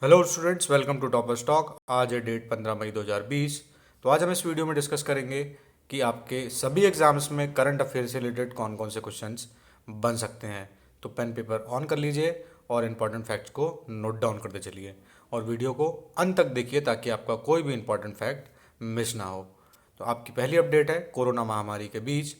Hello students, welcome to topper stock. आज है date 15 मई 2020। तो आज हम इस वीडियो में डिस्कस करेंगे कि आपके सभी एग्जाम्स में करंट अफेयर से रिलेटेड कौन कौन से क्वेश्चंस बन सकते हैं। तो पेन पेपर ऑन कर लीजिए और इम्पॉर्टेंट फैक्ट्स को नोट डाउन करते चलिए और वीडियो को अंत तक देखिए ताकि आपका कोई भी इंपॉर्टेंट फैक्ट मिस ना हो। तो आपकी पहली अपडेट है, कोरोना महामारी के बीच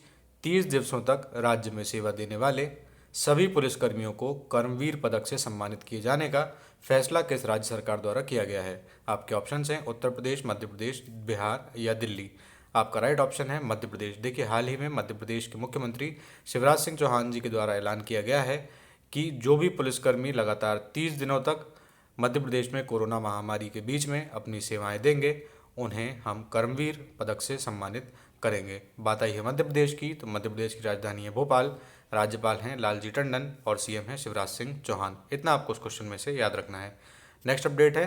30 दिवसों तक राज्य में सेवा देने वाले सभी पुलिसकर्मियों को कर्मवीर पदक से सम्मानित किए जाने का फैसला किस राज्य सरकार द्वारा किया गया है। आपके ऑप्शंस हैं उत्तर प्रदेश, मध्य प्रदेश, बिहार या दिल्ली। आपका राइट ऑप्शन है मध्य प्रदेश। देखिए, हाल ही में मध्य प्रदेश के मुख्यमंत्री शिवराज सिंह चौहान जी के द्वारा ऐलान किया गया है कि जो भी पुलिसकर्मी लगातार 30 दिनों तक मध्य प्रदेश में कोरोना महामारी के बीच में अपनी सेवाएं देंगे, उन्हें हम कर्मवीर पदक से सम्मानित करेंगे। बात आई है मध्य प्रदेश की, तो मध्य प्रदेश की राजधानी है भोपाल, राज्यपाल हैं लालजी टंडन और सीएम हैं शिवराज सिंह चौहान। इतना आपको उस क्वेश्चन में से याद रखना है। नेक्स्ट अपडेट है,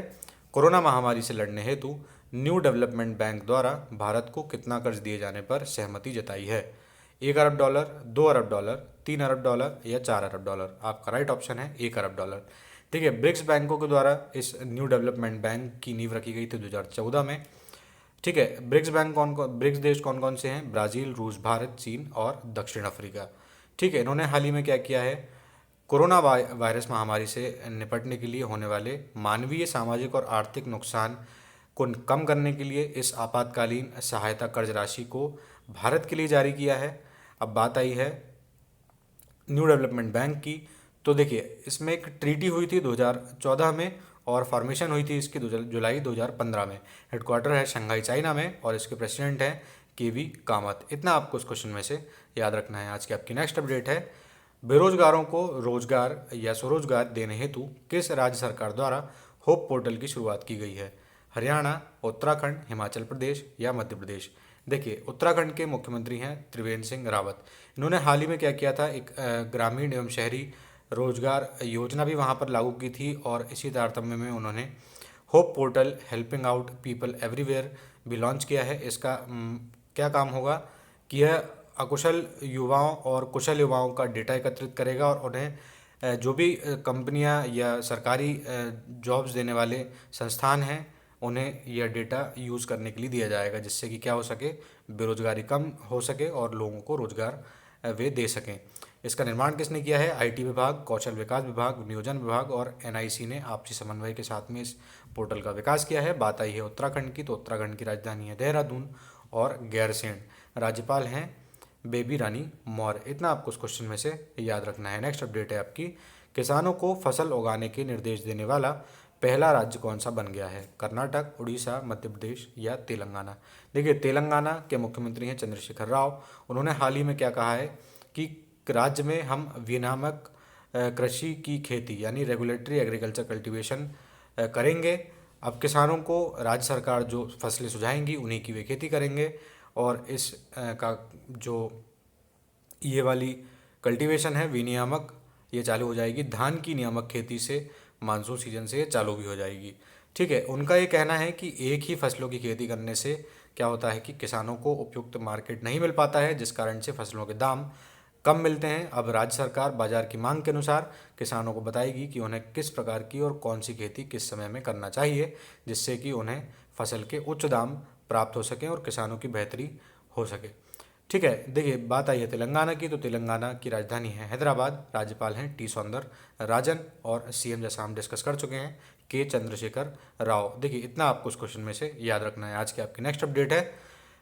कोरोना महामारी से लड़ने हेतु न्यू डेवलपमेंट बैंक द्वारा भारत को कितना कर्ज दिए जाने पर सहमति जताई है। $1 अरब, $2 अरब, $3 अरब या $4 अरब। आपका राइट ऑप्शन है $1 अरब। ठीक है, ब्रिक्स बैंकों के द्वारा इस न्यू डेवलपमेंट बैंक की नींव रखी गई थी 2014 में। ठीक है, ब्रिक्स देश कौन कौन से हैं? ब्राज़ील, रूस, भारत, चीन और दक्षिण अफ्रीका। ठीक है, इन्होंने हाल ही में क्या किया है, कोरोना वायरस महामारी से निपटने के लिए होने वाले मानवीय, सामाजिक और आर्थिक नुकसान को कम करने के लिए इस आपातकालीन सहायता कर्ज राशि को भारत के लिए जारी किया है। अब बात आई है न्यू डेवलपमेंट बैंक की। तो देखिए, इसमें एक ट्रीटी हुई थी 2014 में और फॉर्मेशन हुई थी इसकी जुलाई 2015 में। हेडक्वार्टर है शंघाई चाइना में और इसके प्रेसिडेंट हैं केवी कामत। इतना आपको इस क्वेश्चन में से याद रखना है। आज की आपकी नेक्स्ट अपडेट है, बेरोजगारों को रोजगार या स्वरोजगार देने हेतु किस राज्य सरकार द्वारा होप पोर्टल की शुरुआत की गई है। हरियाणा, उत्तराखंड, हिमाचल प्रदेश या मध्य प्रदेश। देखिए, उत्तराखंड के मुख्यमंत्री हैं त्रिवेंद्र सिंह रावत। इन्होंने हाल ही में क्या किया था, एक ग्रामीण एवं शहरी रोजगार योजना भी वहाँ पर लागू की थी और इसी तारतम्य में उन्होंने hope portal helping out people everywhere भी लॉन्च किया है। इसका क्या काम होगा कि यह अकुशल युवाओं और कुशल युवाओं का डेटा एकत्रित करेगा और उन्हें जो भी कंपनियां या सरकारी जॉब्स देने वाले संस्थान हैं, उन्हें यह डेटा यूज़ करने के लिए दिया जाएगा, जिससे कि क्या हो सके, बेरोजगारी कम हो सके और लोगों को रोजगार वे दे सकें। इसका निर्माण किसने किया है? आईटी विभाग, कौशल विकास विभाग, नियोजन विभाग और एनआईसी ने आपसी समन्वय के साथ में इस पोर्टल का विकास किया है। बात आई है उत्तराखंड की, तो उत्तराखंड की राजधानी है देहरादून और गैरसैंण। राज्यपाल हैं बेबी रानी मौर्य। इतना आपको उस क्वेश्चन में से याद रखना है। नेक्स्ट अपडेट है आपकी, किसानों को फसल उगाने के निर्देश देने वाला पहला राज्य कौन सा बन गया है। कर्नाटक, उड़ीसा, मध्य प्रदेश या तेलंगाना। देखिए, तेलंगाना के मुख्यमंत्री हैं चंद्रशेखर राव। उन्होंने हाल ही में क्या कहा है कि राज्य में हम विनियामक कृषि की खेती यानी रेगुलेटरी एग्रीकल्चर कल्टीवेशन करेंगे। अब किसानों को राज्य सरकार जो फसलें सुझाएंगी उन्हीं की वे खेती करेंगे और इस का जो ये वाली कल्टीवेशन है विनियामक, ये चालू हो जाएगी धान की नियामक खेती से, मानसून सीजन से ये चालू भी हो जाएगी। ठीक है, उनका ये कहना है कि एक ही फसलों की खेती करने से क्या होता है कि किसानों को उपयुक्त मार्केट नहीं मिल पाता है, जिस कारण से फसलों के दाम कम मिलते हैं। अब राज्य सरकार बाजार की मांग के अनुसार किसानों को बताएगी कि उन्हें किस प्रकार की और कौन सी खेती किस समय में करना चाहिए, जिससे कि उन्हें फसल के उच्च दाम प्राप्त हो सकें और किसानों की बेहतरी हो सके। ठीक है, देखिए, बात आई है तेलंगाना की, तो तेलंगाना की राजधानी है हैदराबाद। राज्यपाल हैं टी सौंदर राजन और सीएम, जैसा हम डिस्कस कर चुके हैं, के चंद्रशेखर राव। देखिए, इतना आपको उस क्वेश्चन में से याद रखना है। आज की आपकी नेक्स्ट अपडेट है,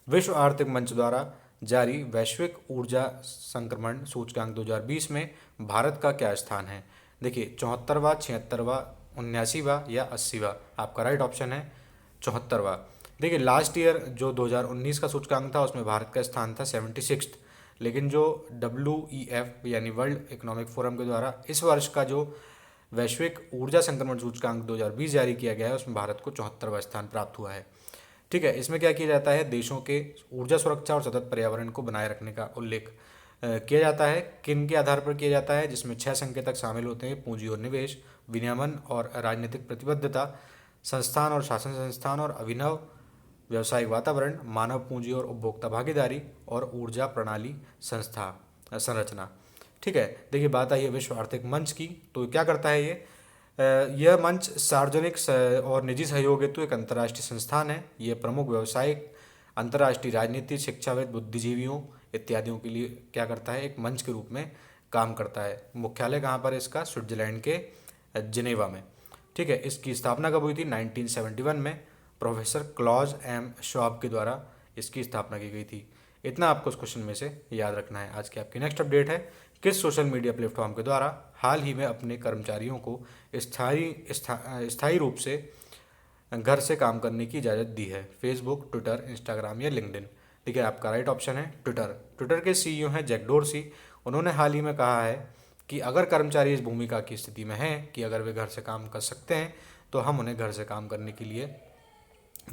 विश्व आर्थिक मंच द्वारा जारी वैश्विक ऊर्जा संक्रमण सूचकांक 2020 में भारत का क्या स्थान है। देखिए, 74वां, 76वां, 79वां या 80वां। आपका राइट ऑप्शन है 74वां। देखिए, लास्ट ईयर जो 2019 का सूचकांक था उसमें भारत का स्थान था 76, लेकिन जो WEF यानी वर्ल्ड इकोनॉमिक फोरम के द्वारा इस वर्ष का जो वैश्विक ऊर्जा संक्रमण सूचकांक 2020 जारी किया गया है उसमें भारत को 74वां स्थान प्राप्त हुआ है। ठीक है, इसमें क्या किया जाता है, देशों के ऊर्जा सुरक्षा और सतत पर्यावरण को बनाए रखने का उल्लेख किया जाता है। किन के आधार पर किया जाता है, जिसमें 6 संकेतक शामिल होते हैं: पूंजी और निवेश, विनियमन और राजनीतिक प्रतिबद्धता, संस्थान और शासन संस्थान और अभिनव व्यावसायिक वातावरण, मानव पूंजी और उपभोक्ता भागीदारी और ऊर्जा प्रणाली संरचना। ठीक है, देखिए, बात आई है विश्व आर्थिक मंच की, तो क्या करता है ये यह मंच सार्वजनिक और निजी सहयोग हेतु एक अंतर्राष्ट्रीय संस्थान है। यह प्रमुख व्यावसायिक, अंतर्राष्ट्रीय राजनीति, शिक्षाविद, बुद्धिजीवियों इत्यादियों के लिए क्या करता है, एक मंच के रूप में काम करता है। मुख्यालय कहाँ पर है इसका, स्विट्जरलैंड के जिनेवा में। ठीक है, इसकी स्थापना कब हुई थी, 1971 में प्रोफेसर क्लॉज एम श्वाब के द्वारा इसकी स्थापना की गई थी। इतना आपको इस क्वेश्चन में से याद रखना है। आज की आपकी नेक्स्ट अपडेट है, किस सोशल मीडिया प्लेटफॉर्म के द्वारा हाल ही में अपने कर्मचारियों को स्थायी रूप से घर से काम करने की इजाज़त दी है, फेसबुक, ट्विटर, इंस्टाग्राम या लिंक्डइन। देखिए आपका राइट ऑप्शन है ट्विटर। ट्विटर के सीईओ हैं जैक डोर्सी। उन्होंने हाल ही में कहा है कि अगर कर्मचारी इस भूमिका की स्थिति में हैं कि अगर वे घर से काम कर सकते हैं तो हम उन्हें घर से काम करने के लिए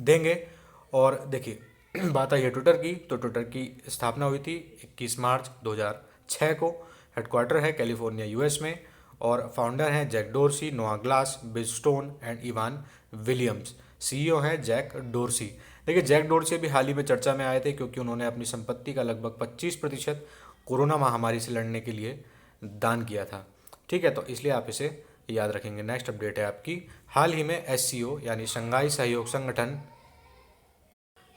देंगे। और देखिए बात आई है ट्विटर की, तो ट्विटर की स्थापना हुई थी 21 मार्च 2006 को। हेडक्वार्टर है कैलिफोर्निया यूएस में और फाउंडर हैं जैक डोर्सी, नोआ glass, bill stone and Ivan Williams. CEO हैं जैक डोर्सी। देखिए जैक डोर्सी भी हाल ही में चर्चा में आए थे क्योंकि उन्होंने अपनी संपत्ति का लगभग 25% कोरोना महामारी से लड़ने के लिए दान किया था। ठीक है, तो इसलिए आप इसे याद रखेंगे। नेक्स्ट अपडेट है आपकी, हाल ही में एससीओ यानी शंघाई सहयोग संगठन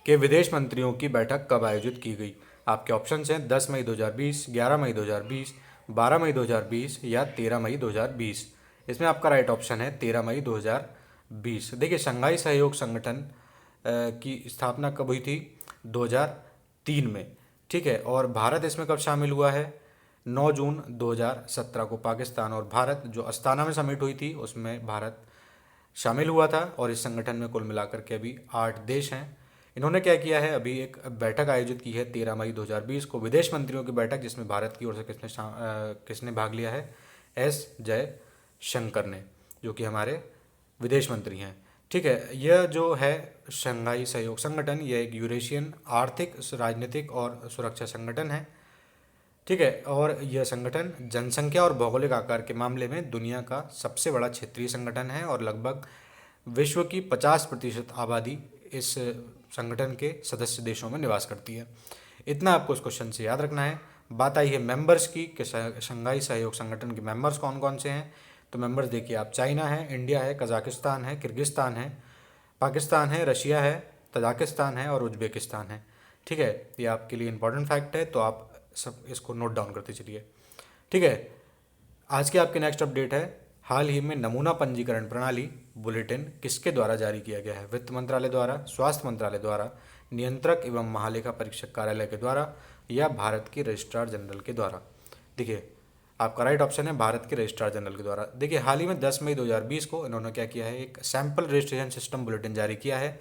के विदेश मंत्रियों की बैठक कब आयोजित की गई। आपके ऑप्शंस हैं 10 मई 2020, 11 मई 2020, 12 मई 2020 या 13 मई 2020। इसमें आपका राइट ऑप्शन है 13 मई 2020। देखिए शंघाई सहयोग संगठन की स्थापना कब हुई थी, 2003 में। ठीक है, और भारत इसमें कब शामिल हुआ है, 9 जून 2017 को। पाकिस्तान और भारत जो अस्ताना में समिट हुई थी उसमें भारत शामिल हुआ था और इस संगठन में कुल मिलाकर के अभी 8 देश हैं। इन्होंने क्या किया है, अभी एक बैठक आयोजित की है 13 मई 2020 को, विदेश मंत्रियों की बैठक, जिसमें भारत की ओर से किसने भाग लिया है, एस जयशंकर ने, जो कि हमारे विदेश मंत्री हैं। ठीक है, यह जो है शंघाई सहयोग संगठन, यह एक यूरेशियन आर्थिक, राजनीतिक और सुरक्षा संगठन है। ठीक है, और यह संगठन जनसंख्या और भौगोलिक आकार के मामले में दुनिया का सबसे बड़ा क्षेत्रीय संगठन है और लगभग विश्व की 50% आबादी इस संगठन के सदस्य देशों में निवास करती है। इतना आपको इस क्वेश्चन से याद रखना है। बात आई है मेंबर्स की कि शंघाई सहयोग संगठन के मेंबर्स कौन कौन से हैं। तो मेंबर्स देखिए आप, चाइना है, इंडिया है, कजाकिस्तान है, किर्गिस्तान है, पाकिस्तान है, रशिया है, तजाकिस्तान है और उज्बेकिस्तान है। ठीक है, ये आपके लिए इंपॉर्टेंट फैक्ट है, तो आप सब इसको नोट डाउन करते चलिए। ठीक है, आज की आपकी नेक्स्ट अपडेट है, हाल ही में नमूना पंजीकरण प्रणाली बुलेटिन किसके द्वारा जारी किया गया है, वित्त मंत्रालय द्वारा, स्वास्थ्य मंत्रालय द्वारा, नियंत्रक एवं महालेखा परीक्षक कार्यालय के द्वारा या भारत के रजिस्ट्रार जनरल के द्वारा। देखिए आपका राइट ऑप्शन है भारत के रजिस्ट्रार जनरल के द्वारा। देखिए हाल ही में 10 मई 2020 को इन्होंने क्या किया है, एक सैंपल रजिस्ट्रेशन सिस्टम बुलेटिन जारी किया है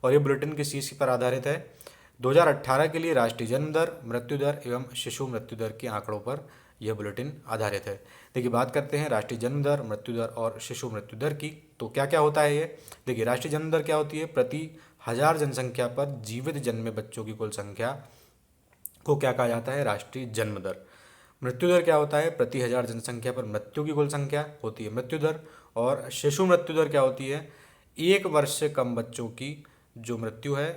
और ये बुलेटिन किस चीज़ पर आधारित है, 2018 के लिए राष्ट्रीय जन्म दर, मृत्यु दर एवं शिशु मृत्यु दर के आंकड़ों पर यह बुलेटिन आधारित है। देखिए बात करते हैं राष्ट्रीय जन्म दर, मृत्यु दर और शिशु मृत्यु दर की, तो क्या क्या होता है ये। देखिए राष्ट्रीय जन्म दर क्या होती है, प्रति 1000 जनसंख्या पर जीवित जन्मे बच्चों की कुल संख्या को क्या कहा जाता है, राष्ट्रीय जन्म दर। मृत्यु दर क्या होता है, प्रति 1000 जनसंख्या पर मृत्यु की कुल संख्या होती है मृत्यु दर। और शिशु मृत्यु दर क्या होती है, 1 वर्ष से कम बच्चों की जो मृत्यु है,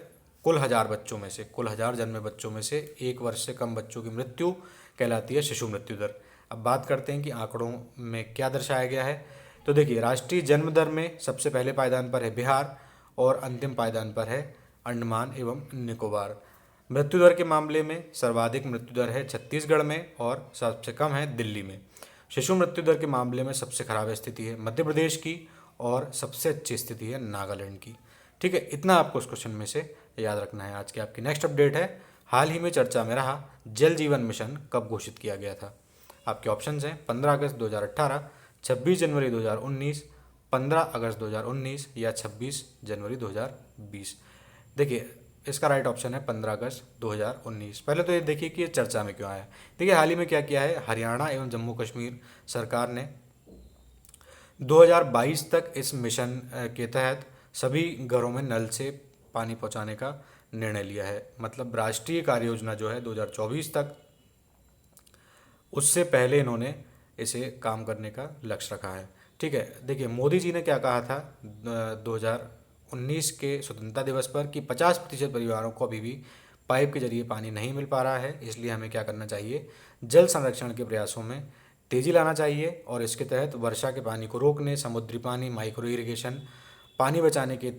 कुल 1000 बच्चों में से, कुल 1000 जन्मे बच्चों में से 1 वर्ष से कम बच्चों की मृत्यु कहलाती है शिशु मृत्यु दर। अब बात करते हैं कि आंकड़ों में क्या दर्शाया गया है। तो देखिए राष्ट्रीय जन्म दर में सबसे पहले पायदान पर है बिहार और अंतिम पायदान पर है अंडमान एवं निकोबार। मृत्यु दर के मामले में सर्वाधिक मृत्यु दर है छत्तीसगढ़ में और सबसे कम है दिल्ली में। शिशु मृत्यु दर के मामले में सबसे खराब स्थिति है मध्य प्रदेश की और सबसे अच्छी स्थिति है नागालैंड की। ठीक है, इतना आपको इस क्वेश्चन में से याद रखना है। आज की आपकी नेक्स्ट अपडेट है, हाल ही में चर्चा में रहा जल जीवन मिशन कब घोषित किया गया था। आपके ऑप्शंस हैं 15 अगस्त 2018, 26 जनवरी 2019, 15 अगस्त 2019 या 26 जनवरी 2020। देखिए इसका राइट ऑप्शन है 15 अगस्त 2019। पहले तो ये देखिए कि ये चर्चा में क्यों आया है। देखिए हाल ही में क्या किया है, हरियाणा एवं जम्मू कश्मीर सरकार ने 2022 तक इस मिशन के तहत सभी घरों में नल से पानी पहुंचाने का निर्णय लिया है। मतलब राष्ट्रीय कार्य योजना जो है 2024 तक, उससे पहले इन्होंने इसे काम करने का लक्ष्य रखा है। ठीक है, देखिए मोदी जी ने क्या कहा था 2019 के स्वतंत्रता दिवस पर कि 50% परिवारों को अभी भी पाइप के जरिए पानी नहीं मिल पा रहा है, इसलिए हमें क्या करना चाहिए, जल संरक्षण के प्रयासों में तेज़ी लाना चाहिए और इसके तहत वर्षा के पानी को रोकने, समुद्री पानी, माइक्रो इरिगेशन, पानी बचाने के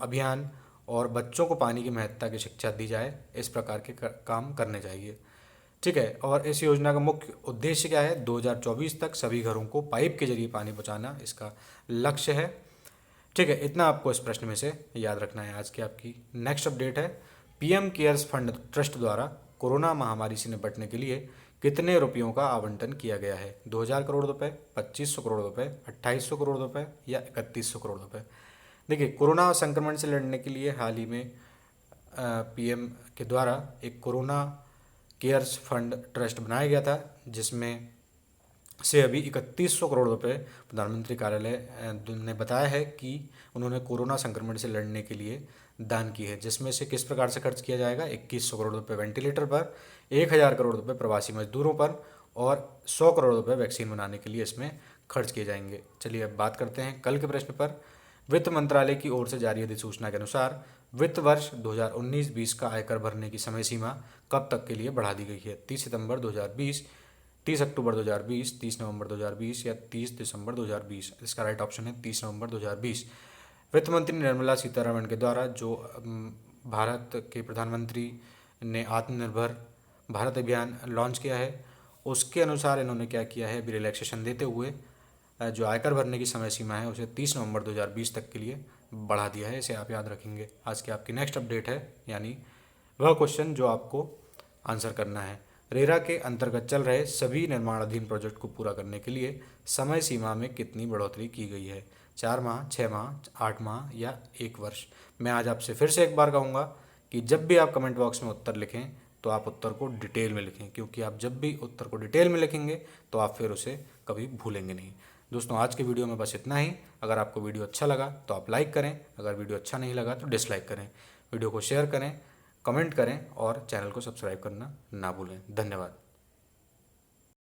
अभियान और बच्चों को पानी की महत्ता की शिक्षा दी जाए, इस प्रकार के काम करने चाहिए। ठीक है, और इस योजना का मुख्य उद्देश्य क्या है? 2024 तक सभी घरों को पाइप के जरिए पानी पहुंचाना इसका लक्ष्य है। ठीक है, इतना आपको इस प्रश्न में से याद रखना है। आज की आपकी नेक्स्ट अपडेट है, पीएम केयर्स फंड ट्रस्ट द्वारा कोरोना महामारी से निपटने के लिए कितने रुपयों का आवंटन किया गया है? 2000 करोड़ रुपए, 2500 करोड़ रुपए, 2800 करोड़ रुपए या 3100 करोड़ रुपए? देखिए, कोरोना संक्रमण से लड़ने के लिए हाल ही में पीएम के द्वारा एक कोरोना केयर्स फंड ट्रस्ट बनाया गया था, जिसमें से अभी 3100 करोड़ रुपए प्रधानमंत्री कार्यालय ने बताया है कि उन्होंने कोरोना संक्रमण से लड़ने के लिए दान की है, जिसमें से किस प्रकार से खर्च किया जाएगा? 2100 करोड़ रुपए वेंटिलेटर पर, 1000 करोड़ रुपए प्रवासी मजदूरों पर और 100 करोड़ रुपए वैक्सीन बनाने के लिए इसमें खर्च किए जाएंगे। चलिए अब बात करते हैं कल के प्रश्न पर। वित्त मंत्रालय की ओर से जारी अधिसूचना के अनुसार वित्त वर्ष 2019-20 का आयकर भरने की समय सीमा कब तक के लिए बढ़ा दी गई है? 30 सितंबर 2020, 30 अक्टूबर 2020, 30 नवंबर 2020 या 30 दिसंबर 2020? इसका राइट ऑप्शन है 30 नवंबर 2020। वित्त मंत्री निर्मला सीतारमण के द्वारा जो भारत के प्रधानमंत्री ने आत्मनिर्भर भारत अभियान लॉन्च किया है, उसके अनुसार इन्होंने क्या किया है, अभी रिलैक्सेशन देते हुए जो आयकर भरने की समय सीमा है उसे 30 नवंबर 2020 तक के लिए बढ़ा दिया है। इसे आप याद रखेंगे। आज की आपकी नेक्स्ट अपडेट है, यानी वह क्वेश्चन जो आपको आंसर करना है। रेरा के अंतर्गत चल रहे सभी निर्माणाधीन प्रोजेक्ट को पूरा करने के लिए समय सीमा में कितनी बढ़ोतरी की गई है? 4 माह, 6 माह, 8 माह या 1 वर्ष? मैं आज आपसे फिर से एक बार कहूँगा कि जब भी आप कमेंट बॉक्स में उत्तर लिखें तो आप उत्तर को डिटेल में लिखें, क्योंकि आप जब भी उत्तर को डिटेल में लिखेंगे तो आप फिर उसे कभी भूलेंगे नहीं। दोस्तों, आज की वीडियो में बस इतना ही। अगर आपको वीडियो अच्छा लगा तो आप लाइक करें, अगर वीडियो अच्छा नहीं लगा तो डिसलाइक करें। वीडियो को शेयर करें, कमेंट करें और चैनल को सब्सक्राइब करना ना भूलें। धन्यवाद।